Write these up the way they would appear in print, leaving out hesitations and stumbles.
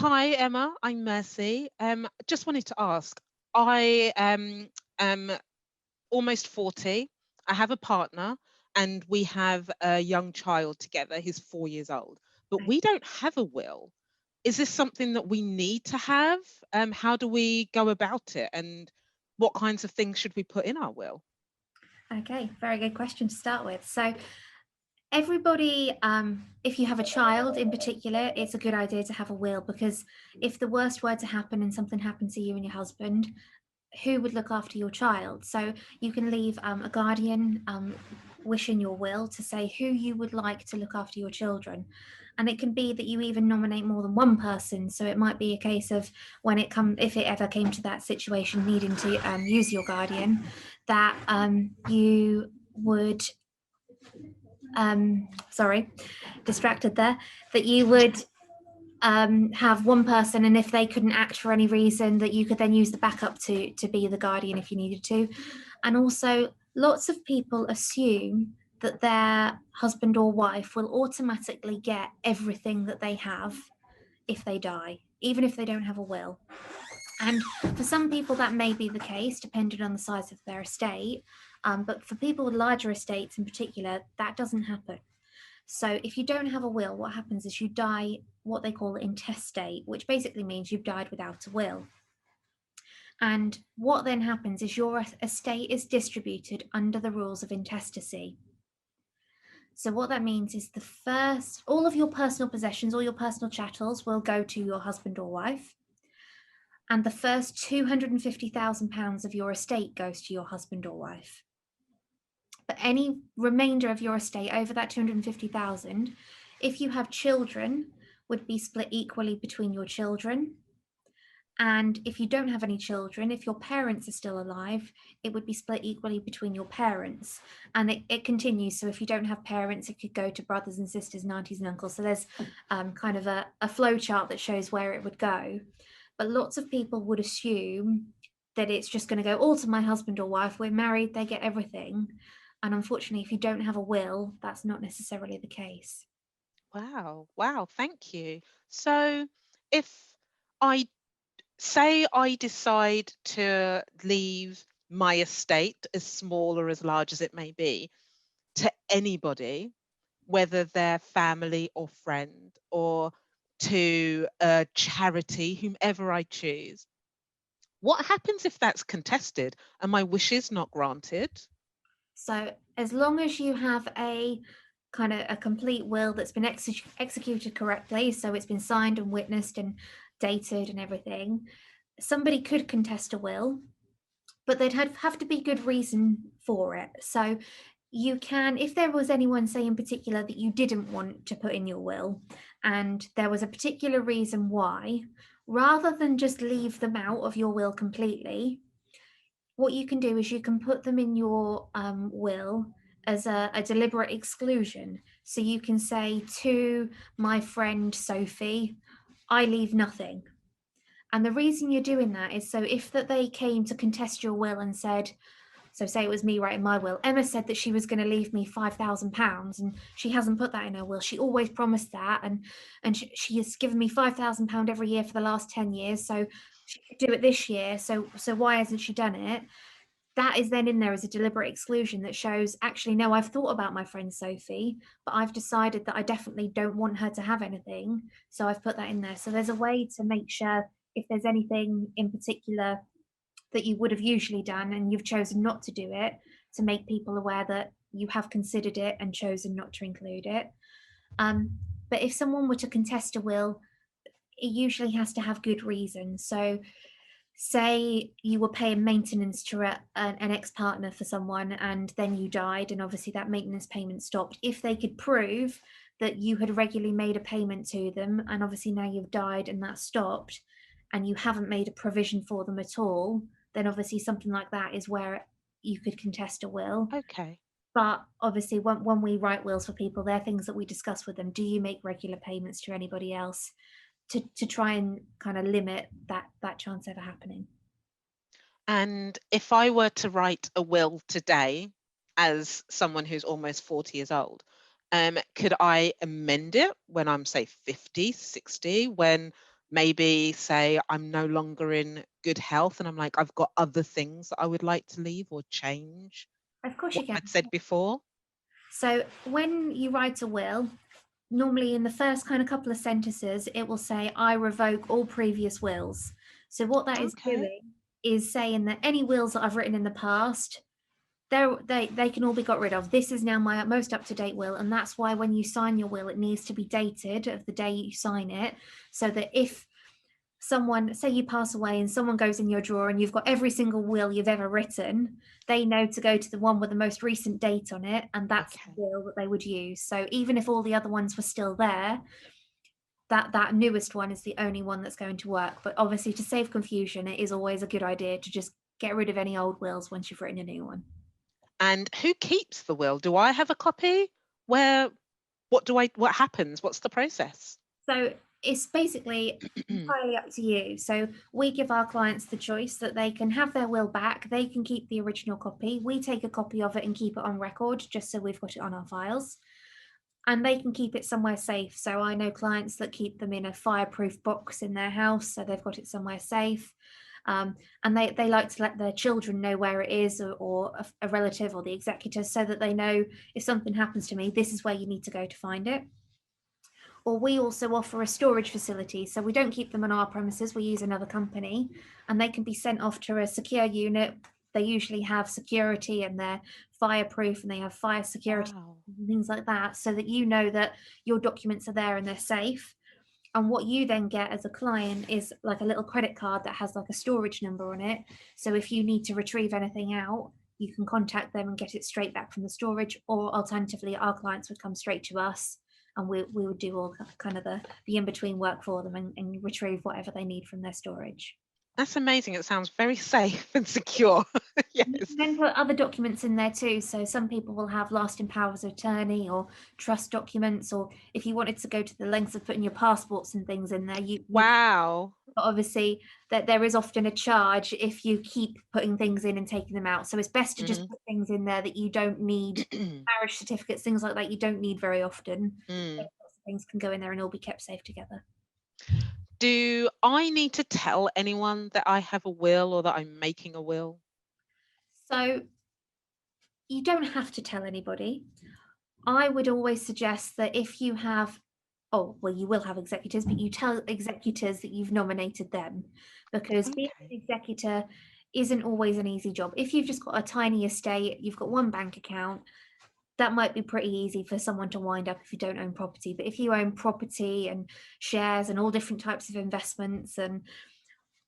Hi, Emma. I'm Mercy. Just wanted to ask, I am almost 40. I have a partner and we have a young child together. He's 4 years old, but we don't have a will. Is this something that we need to have? How do we go about it? And what kinds of things should we put in our will? Okay, very good question to start with. So, everybody, if you have a child in particular, it's a good idea to have a will because if the worst were to happen and something happened to you and your husband, who would look after your child? So, you can leave a guardian wish in your will to say who you would like to look after your children. And it can be that you even nominate more than one person. So it might be a case of if it ever came to that situation, needing to use your guardian, that you would sorry, distracted there, that you would have one person, and if they couldn't act for any reason, that you could then use the backup to be the guardian if you needed to. And also, lots of people assume that their husband or wife will automatically get everything that they have if they die, even if they don't have a will. And for some people, that may be the case, depending on the size of their estate. But for people with larger estates in particular, that doesn't happen. So if you don't have a will, what happens is you die what they call intestate, which basically means you've died without a will. And what then happens is your estate is distributed under the rules of intestacy. So what that means is all of your personal possessions, all your personal chattels will go to your husband or wife. And the first £250,000 of your estate goes to your husband or wife. But any remainder of your estate over that 250,000, if you have children, would be split equally between your children. And if you don't have any children, if your parents are still alive, it would be split equally between your parents. And it continues. So if you don't have parents, it could go to brothers and sisters and aunties and uncles. So there's kind of a flow chart that shows where it would go. But lots of people would assume that it's just going to go all to my husband or wife. We're married, they get everything. And unfortunately, if you don't have a will, that's not necessarily the case. Wow, wow, thank you. So if I say I decide to leave my estate, as small or as large as it may be, to anybody, whether they're family or friend, or to a charity, whomever I choose, what happens if that's contested and my wish is not granted? So as long as you have a kind of a complete will that's been executed correctly, so it's been signed and witnessed and dated and everything, somebody could contest a will, but they'd have to be good reason for it. So you can, if there was anyone, say in particular, that you didn't want to put in your will, and there was a particular reason why, rather than just leave them out of your will completely, what you can do is you can put them in your will as a deliberate exclusion. So you can say to my friend Sophie, I leave nothing. And the reason you're doing that is so if that they came to contest your will and said, so say it was me writing my will, Emma said that she was going to leave me £5,000 and she hasn't put that in her will. She always promised that, and she has given me £5,000 every year for the last 10 years. So she could do it this year. So why hasn't she done it? That is then in there as a deliberate exclusion that shows, actually, no, I've thought about my friend Sophie, but I've decided that I definitely don't want her to have anything. So I've put that in there. So there's a way to make sure if there's anything in particular that you would have usually done and you've chosen not to do it, to make people aware that you have considered it and chosen not to include it. Um, but if someone were to contest a will, it usually has to have good reason. So say you were paying maintenance to an ex-partner for someone and then you died and obviously that maintenance payment stopped. If they could prove that you had regularly made a payment to them and obviously now you've died and that stopped and you haven't made a provision for them at all, then obviously something like that is where you could contest a will. Okay. But obviously when we write wills for people, they're things that we discuss with them. Do you make regular payments to anybody else, to try and kind of limit that chance ever happening? And if I were to write a will today, as someone who's almost 40 years old, could I amend it when I'm, say, 50, 60, when maybe say I'm no longer in good health and I'm like, I've got other things that I would like to leave or change Of course you what can. I'd said before? So when you write a will, normally in the first kind of couple of sentences, it will say, I revoke all previous wills. So what that is Okay. doing is saying that any wills that I've written in the past, they can all be got rid of. This is now my most up-to-date will, and that's why when you sign your will, it needs to be dated of the day you sign it, so that if someone, say you pass away and someone goes in your drawer and you've got every single will you've ever written, they know to go to the one with the most recent date on it, and that's the Okay. will that they would use. So even if all the other ones were still there, that newest one is the only one that's going to work. But obviously, to save confusion, it is always a good idea to just get rid of any old wills once you've written a new one. And who keeps the will? Do I have a copy? Where what happens? What's the process? So it's basically entirely up to you. So we give our clients the choice that they can have their will back, they can keep the original copy. We take a copy of it and keep it on record just so we've got it on our files. And they can keep it somewhere safe. So I know clients that keep them in a fireproof box in their house, so they've got it somewhere safe. And they like to let their children know where it is, or a relative or the executor, so that they know if something happens to me, this is where you need to go to find it. Or we also offer a storage facility. So we don't keep them on our premises, we use another company, and they can be sent off to a secure unit. They usually have security and they're fireproof and they have fire security Wow. and things like that, so that you know that your documents are there and they're safe. And what you then get as a client is like a little credit card that has like a storage number on it. So if you need to retrieve anything out, you can contact them and get it straight back from the storage, or alternatively, our clients would come straight to us and we would do all kind of the in-between work for them and retrieve whatever they need from their storage. That's amazing. It sounds very safe and secure. You Yes. can then put other documents in there too. So some people will have lasting powers of attorney or trust documents, or if you wanted to go to the lengths of putting your passports and things in there, you can. Wow. But obviously, that there is often a charge if you keep putting things in and taking them out. So it's best to just Mhm. put things in there that you don't need. Marriage certificates, things like that, you don't need very often. Mm. Things can go in there and all be kept safe together. Do I need to tell anyone that I have a will or that I'm making a will? So you don't have to tell anybody. I would always suggest that if you have, oh, well, you will have executors, but you tell executors that you've nominated them, because being Okay. an executor isn't always an easy job. If you've just got a tiny estate, you've got one bank account, that might be pretty easy for someone to wind up if you don't own property. But if you own property and shares and all different types of investments, and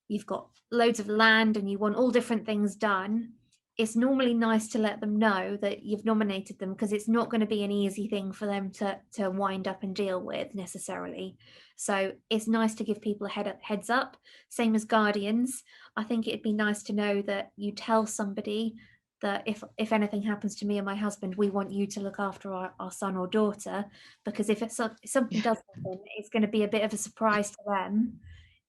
you've got loads of land and you want all different things done, it's normally nice to let them know that you've nominated them, because it's not going to be an easy thing for them to wind up and deal with necessarily. So it's nice to give people a heads up. Same as guardians. I think it'd be nice to know that you tell somebody that if anything happens to me and my husband, we want you to look after our son or daughter, because if something Yeah. does happen, it's going to be a bit of a surprise to them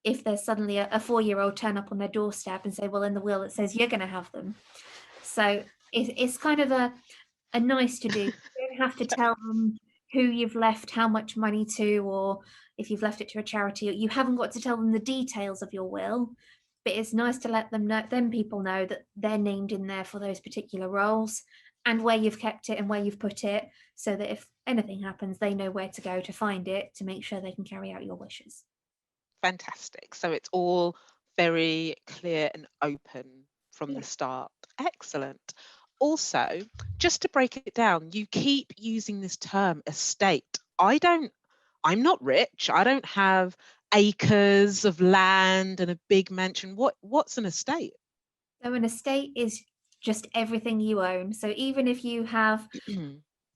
if there's suddenly a 4-year-old turn up on their doorstep and say, well, in the will it says you're going to have them. So it's kind of a nice to do. You don't have to tell them who you've left how much money to, or if you've left it to a charity. You haven't got to tell them the details of your will, but it's nice to let them know, then people know that they're named in there for those particular roles, and where you've kept it and where you've put it, so that if anything happens, they know where to go to find it to make sure they can carry out your wishes. Fantastic. So it's all very clear and open from the Yeah. start. Excellent. Also, just to break it down, you keep using this term estate. I'm not rich. I don't have acres of land and a big mansion. What's an estate? So an estate is just everything you own. So even if you have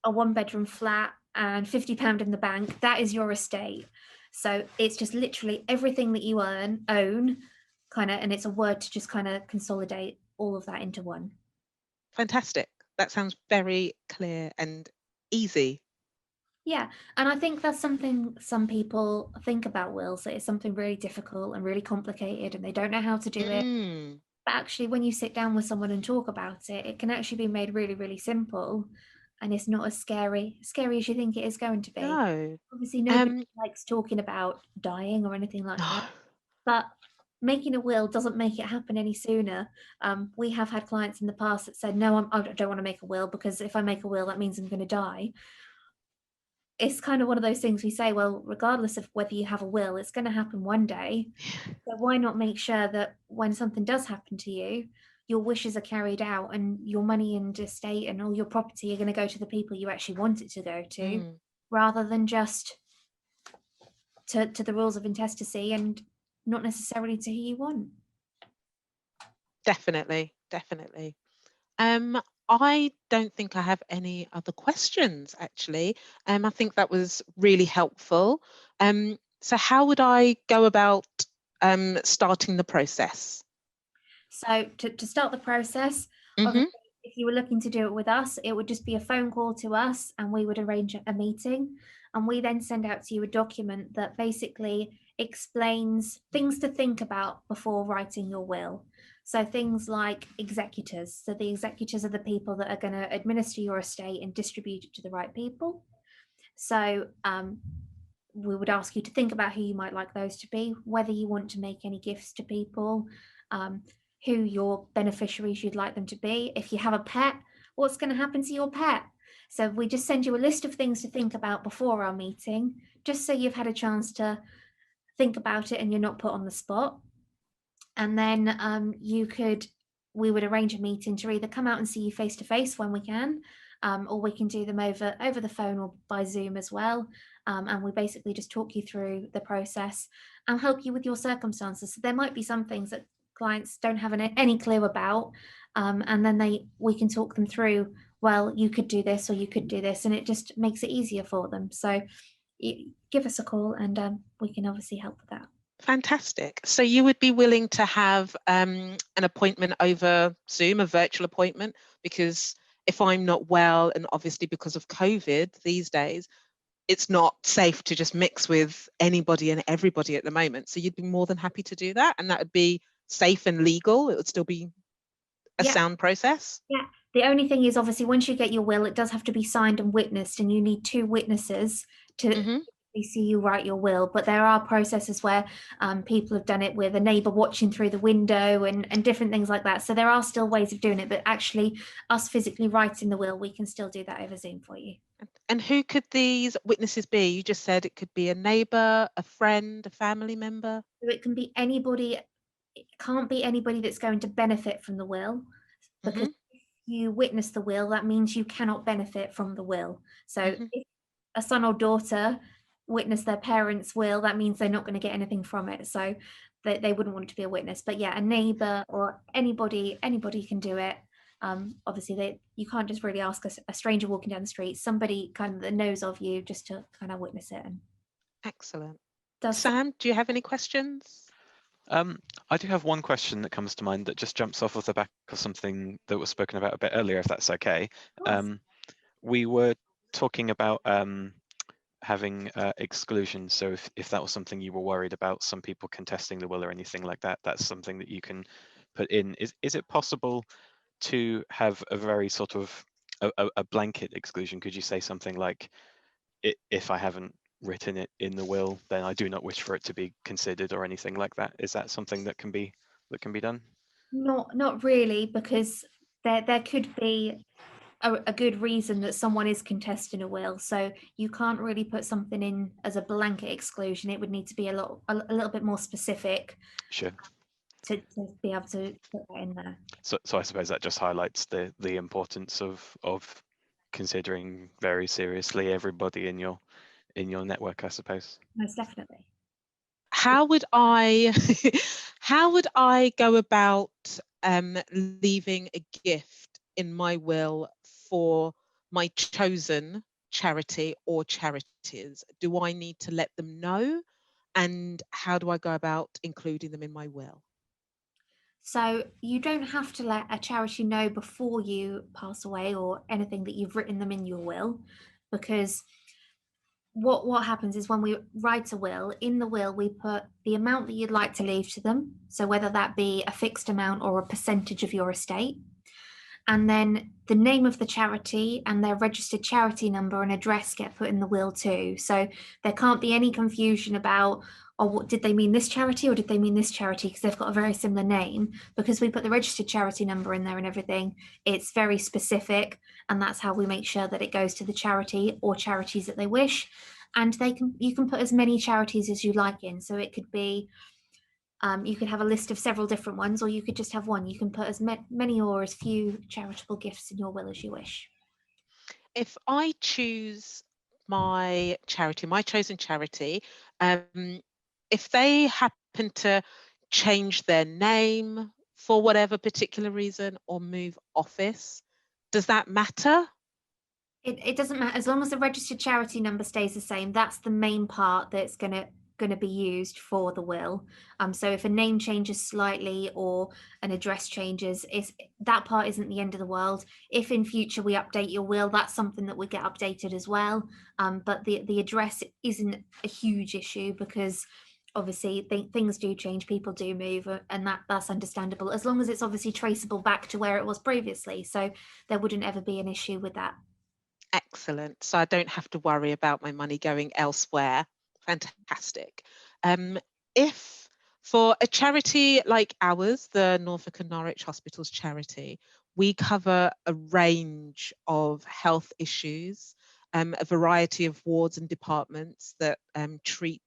a one-bedroom flat and £50 in the bank, that is your estate. So it's just literally everything that you own, kind of, and it's a word to just kind of consolidate all of that into one. Fantastic. That sounds very clear and easy. Yeah, and I think that's something some people think about wills, that it's something really difficult and really complicated and they don't know how to do it. Mm. But actually, when you sit down with someone and talk about it, it can actually be made really, really simple. and it's not as scary as you think it is going to be. No. Obviously, nobody Um, likes talking about dying or anything like no. that, but making a will doesn't make it happen any sooner. We have had clients in the past that said, "No, I don't want to make a will because if I make a will, that means I'm going to die." It's kind of one of those things we say, well, regardless of whether you have a will, it's going to happen one day. So why not make sure that when something does happen to you, your wishes are carried out and your money and estate and all your property are going to go to the people you actually want it to go to, Mm, rather than just to the rules of intestacy and not necessarily to who you want. definitely, definitely. Um, I don't think I have any other questions actually. I think that was really helpful. So how would I go about starting the process? So to start the process, Mm-hmm. obviously, if you were looking to do it with us, it would just be a phone call to us and we would arrange a meeting. And we then send out to you a document that basically explains things to think about before writing your will. So things like executors. So the executors are the people that are going to administer your estate and distribute it to the right people. So we would ask you to think about who you might like those to be, whether you want to make any gifts to people, um, who your beneficiaries you'd like them to be. If you have a pet, what's going to happen to your pet? So we just send you a list of things to think about before our meeting, just so you've had a chance to think about it and you're not put on the spot. And then we would arrange a meeting to either come out and see you face to face when we can, or we can do them over the phone or by Zoom as well. And we basically just talk you through the process and help you with your circumstances. So there might be some things that clients don't have any clue about, and then we can talk them through. Well, you could do this or you could do this, and it just makes it easier for them. So give us a call, and we can obviously help with that. Fantastic. So you would be willing to have an appointment over Zoom, a virtual appointment, because if I'm not well, and obviously because of COVID these days, it's not safe to just mix with anybody and everybody at the moment. So you'd be more than happy to do that, and that would be safe and legal. It would still be a Yeah. sound process. Yeah. The only thing is, obviously, once you get your will, it does have to be signed and witnessed, and you need two witnesses to Hmm. see you write your will. But there are processes where people have done it with a neighbour watching through the window and different things like that. So there are still ways of doing it, but actually, us physically writing the will, we can still do that over Zoom for you. And who could these witnesses be? You just said it could be a neighbour, a friend, a family member. So it can be anybody. It can't be anybody that's going to benefit from the will, because Hmm. if you witness the will, that means you cannot benefit from the will. So Hmm. if a son or daughter witness their parents' will, that means they're not going to get anything from it. So they wouldn't want to be a witness. But yeah, a neighbor or anybody can do it. Obviously, you can't just really ask a stranger walking down the street, somebody kind of that knows of you, just to kind of witness it. And Excellent. does Sam, do you have any questions? Um, I do have one question that comes to mind that just jumps off of the back of something that was spoken about a bit earlier, if that's okay. We were talking about having exclusion. So if that was something you were worried about, some people contesting the will or anything like that, that's something that you can put in. Is it possible to have a very sort of a blanket exclusion? Could you say something like, if I haven't written it in the will, then I do not wish for it to be considered, or anything like that? Is that something that can be done? not really, because there could be a good reason that someone is contesting a will. So you can't really put something in as a blanket exclusion. It would need to be a little bit more specific Sure. to be able to put that in there. So I suppose that just highlights the importance of considering very seriously everybody in your network, I suppose. Most definitely. How would I how would I go about leaving a gift in my will for my chosen charity or charities? Do I need to let them know? And how do I go about including them in my will? So you don't have to let a charity know before you pass away or anything that you've written them in your will, because what happens is when we write a will, in the will we put the amount that you'd like to leave to them, so whether that be a fixed amount or a percentage of your estate, and then the name of the charity and their registered charity number and address get put in the will too. So there can't be any confusion about, oh, what did they mean, this charity or did they mean this charity, because they've got a very similar name. Because we put the registered charity number in there and everything, it's very specific, and that's how we make sure that it goes to the charity or charities that they wish. And you can put as many charities as you like in. So it could be, you could have a list of several different ones, or you could just have one. You can put as many or as few charitable gifts in your will as you wish. If I choose my charity, my chosen charity, if they happen to change their name for whatever particular reason or move office, does that matter? It doesn't matter as long as the registered charity number stays the same. That's the main part that's gonna be used for the will. So if a name changes slightly or an address changes, that part isn't the end of the world. If in future we update your will, that's something that would get updated as well. But the address isn't a huge issue, because obviously things do change, people do move, and that's understandable, as long as it's obviously traceable back to where it was previously. So there wouldn't ever be an issue with that. Excellent. So I don't have to worry about my money going elsewhere. Fantastic. If for a charity like ours, the Norfolk and Norwich Hospitals charity, we cover a range of health issues, a variety of wards and departments that treat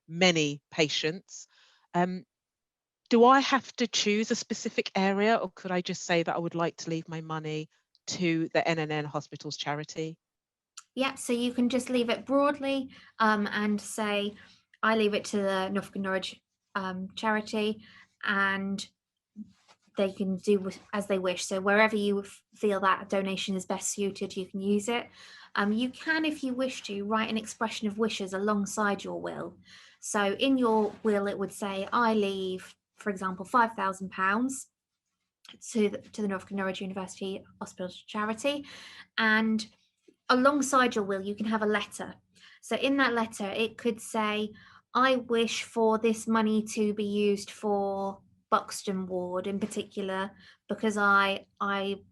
many patients. Do I have to choose a specific area, or could I just say that I would like to leave my money to the NNN Hospitals charity? Yeah, so you can just leave it broadly, and say, I leave it to the Norfolk and Norwich charity, and they can do as they wish. So wherever you feel that donation is best suited, you can use it. You can, if you wish to, write an expression of wishes alongside your will. So in your will, it would say, I leave, for example, £5,000 to the Norfolk and Norwich University Hospital charity, and alongside your will, you can have a letter. So in that letter, it could say, I wish for this money to be used for Buxton ward in particular, because I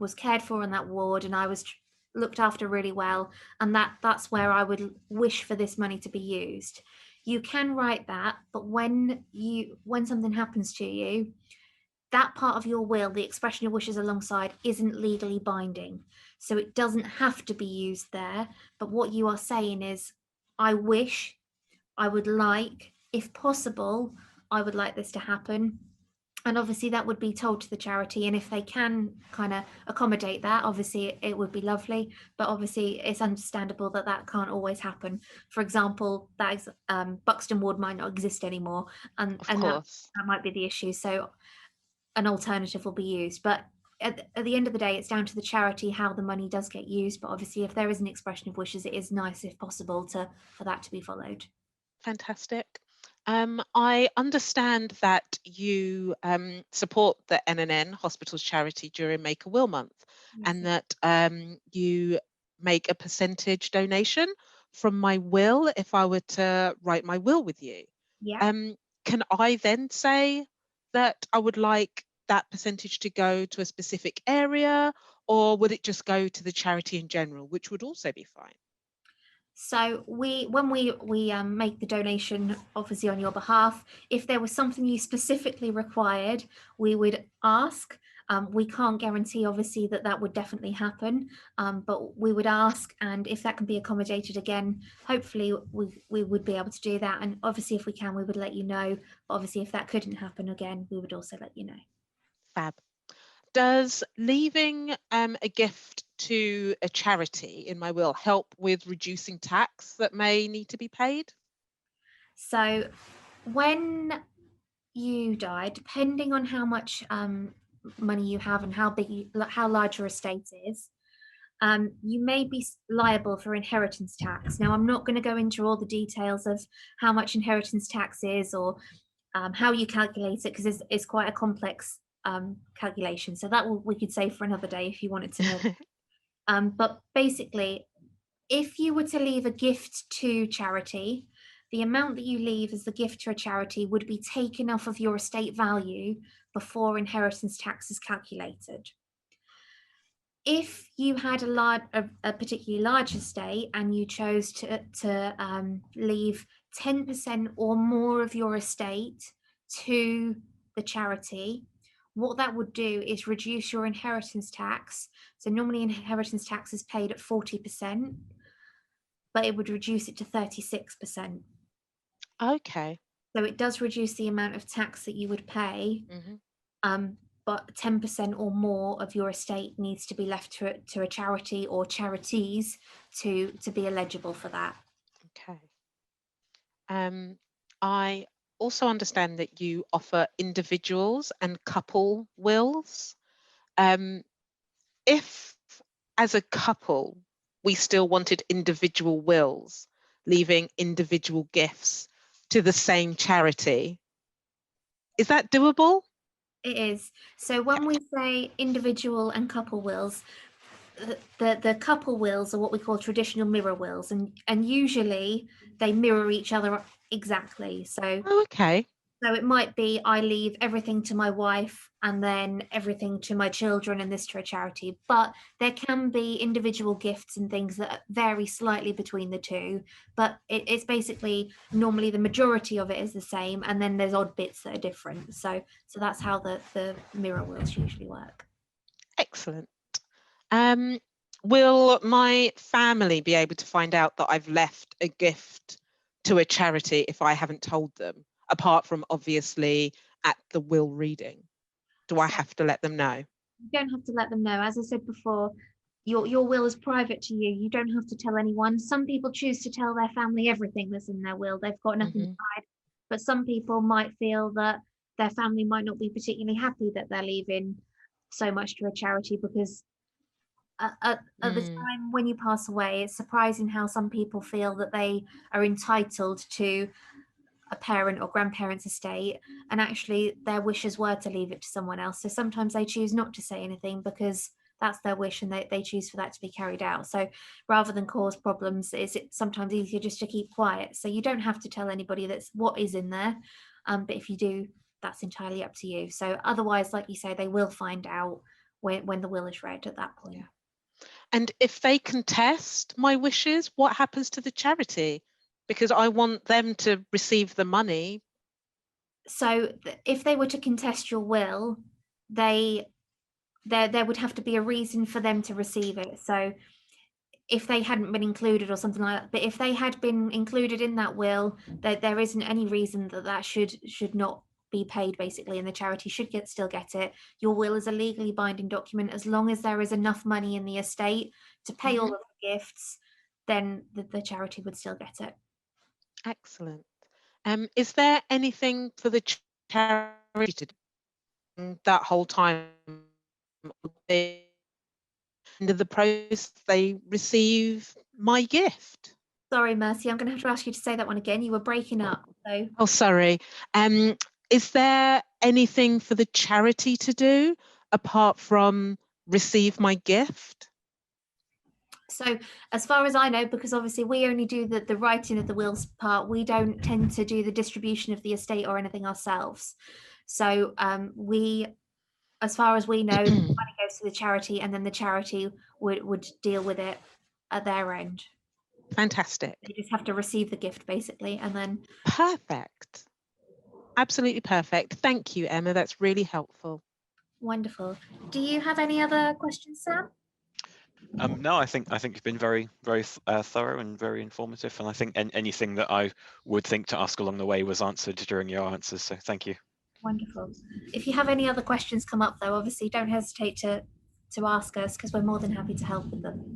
was cared for in that ward and I was looked after really well, and that's where I would wish for this money to be used. You can write that, but when something happens to you, that part of your will, the expression of wishes alongside, isn't legally binding. So it doesn't have to be used there. But what you are saying is, I wish, I would like, if possible, I would like this to happen. And obviously that would be told to the charity. And if they can kind of accommodate that, obviously it would be lovely. But obviously it's understandable that that can't always happen. For example, that Buxton ward might not exist anymore. And, Of and that, course. that might be the issue. So an alternative will be used. But at the end of the day, it's down to the charity how the money does get used. But obviously, if there is an expression of wishes, it is nice, if possible, for that to be followed. Fantastic. I understand that you support the NNN Hospitals charity during Make a Will Month, Yes. and that you make a percentage donation from my will if I were to write my will with you. Yeah. Can I then say that I would like that percentage to go to a specific area, or would it just go to the charity in general, which would also be fine? So when we make the donation, obviously on your behalf, if there was something you specifically required, we would ask. We can't guarantee, obviously, that that would definitely happen, but we would ask, and if that can be accommodated, again, hopefully we would be able to do that. And obviously, if we can, we would let you know. But obviously, if that couldn't happen, again, we would also let you know. Fab. Does leaving a gift to a charity in my will help with reducing tax that may need to be paid? So when you die, depending on how much money you have and how large your estate is, you may be liable for inheritance tax. Now, I'm not going to go into all the details of how much inheritance tax is, or how you calculate it, because it's quite a complex calculation. So we could say for another day if you wanted to know. But basically, if you were to leave a gift to charity, the amount that you leave as the gift to a charity would be taken off of your estate value before inheritance tax is calculated. if you had a particularly large estate and you chose to leave 10% or more of your estate to the charity, what that would do is reduce your inheritance tax. So normally inheritance tax is paid at 40%, but it would reduce it to 36%. Okay. So it does reduce the amount of tax that you would pay. But 10% or more of your estate needs to be left to a charity or charities to be eligible for that. Okay. I also understand that you offer individuals and couple wills. If, as a couple, we still wanted individual wills, leaving individual gifts to the same charity, is that doable? It is. So when we say individual and couple wills, the couple wills are what we call traditional mirror wills, and usually they mirror each other exactly. So Oh, okay. it might be I leave everything to my wife and then everything to my children and this to a charity. But there can be individual gifts and things that vary slightly between the two. But it's basically normally the majority of it is the same, and then there's odd bits that are different. So that's how the mirror wills usually work. Excellent. Will my family be able to find out that I've left a gift to a charity if I haven't told them, apart from obviously at the will reading? Do I have to let them know? You don't have to let them know. As I said before, your will is private to you. You don't have to tell anyone. Some people choose to tell their family everything that's in their will. They've got nothing to hide. But some people might feel that their family might not be particularly happy that they're leaving so much to a charity, because at the time when you pass away, it's surprising how some people feel that they are entitled to a parent or grandparent's estate, and actually their wishes were to leave it to someone else. So sometimes they choose not to say anything because that's their wish, and they choose for that to be carried out. So rather than cause problems, it's sometimes easier just to keep quiet. So you don't have to tell anybody that's what is in there, but if you do, that's entirely up to you. So otherwise, like you say, they will find out when the will is read at that point. Yeah. And if they contest my wishes, what happens to the charity? Because I want them to receive the money. So if they were to contest your will, there would have to be a reason for them to receive it. So if they hadn't been included or something like that, but if they had been included in that will, there isn't any reason that should not be paid, basically, and the charity should still get it. Your will is a legally binding document. As long as there is enough money in the estate to pay all of the gifts, then the charity would still get it. Excellent. Is there anything for the charity to do that whole time? End of the process, they receive my gift. Sorry, Mercy, I'm going to have to ask you to say that one again. You were breaking up. So. Oh, sorry. Is there anything for the charity to do apart from receive my gift? So as far as I know, because obviously we only do the writing of the wills part, we don't tend to do the distribution of the estate or anything ourselves. So as far as we know, the money goes to the charity, and then the charity would deal with it at their end. Fantastic. They just have to receive the gift, basically, and then. Perfect. Absolutely perfect. Thank you, Emma. That's really helpful. Wonderful. Do you have any other questions, Sam? No, I think you've been very thorough and very informative, and I think anything that I would think to ask along the way was answered during your answers. So thank you. Wonderful. If you have any other questions come up, though, obviously don't hesitate to ask us, because we're more than happy to help with them.